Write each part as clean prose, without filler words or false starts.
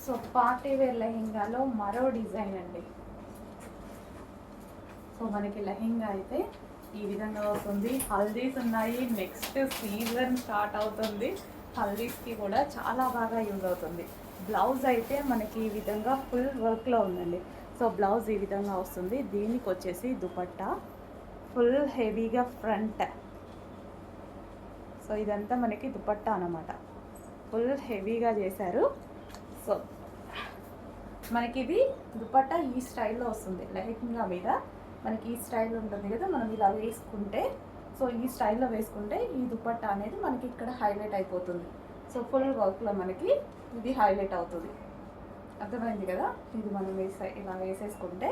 So party wear లెహెంగాలో మరో design అండి. So మనకి లెహెంగా అయితే ఈ విధంగా వస్తుంది. హల్దీస్ ఉన్నాయి, నెక్స్ట్ సీజన్ స్టార్ట్ అవుతుంది. హల్దీస్కి కూడా చాలా బాగా యూజ్ అవుతుంది. బ్లౌజ్ అయితే మనకి ఈ విధంగా ఫుల్ వర్క్లో ఉందండి. సో బ్లౌజ్ ఈ విధంగా వస్తుంది. దీనికి వచ్చేసి దుపట్టా ఫుల్ హెవీగా ఫ్రంట్. సో ఇదంతా మనకి దుపట్టా అన్నమాట, ఫుల్ హెవీగా చేశారు. సో మనకి ఇది దుపట్టా ఈ స్టైల్లో వస్తుంది. లెహెంగా మీద మనకి ఈ స్టైల్ ఉంటుంది కదా, మనం ఇలా వేసుకుంటే, సో ఈ స్టైల్లో వేసుకుంటే ఈ దుపట్టా అనేది మనకి ఇక్కడ హైలైట్ అయిపోతుంది. సో ఫుల్ వర్క్లో మనకి ఇది హైలైట్ అవుతుంది. అర్థమైంది కదా, ఇది మనం ఇలా వేసేసుకుంటే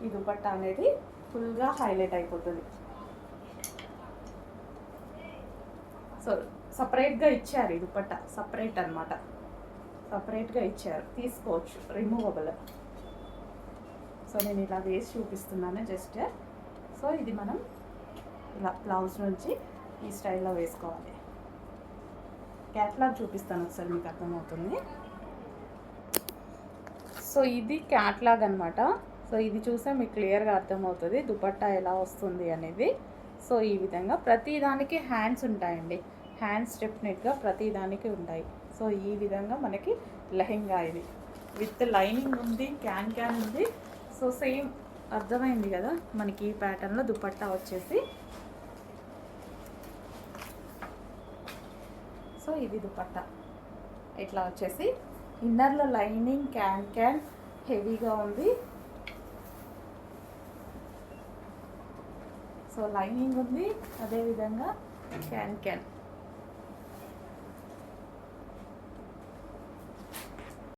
ఈ దుపట్టా అనేది ఫుల్గా హైలైట్ అయిపోతుంది. సో సపరేట్గా ఇచ్చారు, ఈ దుపట్టా సపరేట్ అనమాట, సపరేట్గా ఇచ్చారు, తీసుకోవచ్చు, రిమూవబుల్. సో నేను ఇలా వేసి చూపిస్తున్నాను జస్ట్. సో ఇది మనం ఇలా బ్లౌజ్ నుంచి ఈ స్టైల్లో వేసుకోవాలి. క్యాట్లాగ్ చూపిస్తాను ఒకసారి, మీకు అర్థమవుతుంది. సో ఇది క్యాట్లాగ్ అనమాట. సో ఇది చూస్తే మీకు క్లియర్గా అర్థమవుతుంది దుపట్టా ఎలా వస్తుంది అనేది. సో ఈ విధంగా ప్రతిదానికి హ్యాండ్స్ ఉంటాయండి, హ్యాండ్స్ డెఫినెట్గా ప్రతిదానికి ఉంటాయి. సో ఈ విధంగా మనకి లెహెంగా ఇది విత్ లైనింగ్ ఉంది, క్యాన్ ఉంది. సో సేమ్ అర్థమైంది కదా, మనకి ఈ ప్యాటర్న్లో దుపట్టా వచ్చేసి. సో ఇది దుపట్టా ఇట్లా వచ్చేసి, ఇన్నర్లో లైనింగ్ క్యాన్ హెవీగా ఉంది. సో లైనింగ్ ఉంది, అదేవిధంగా క్యాన్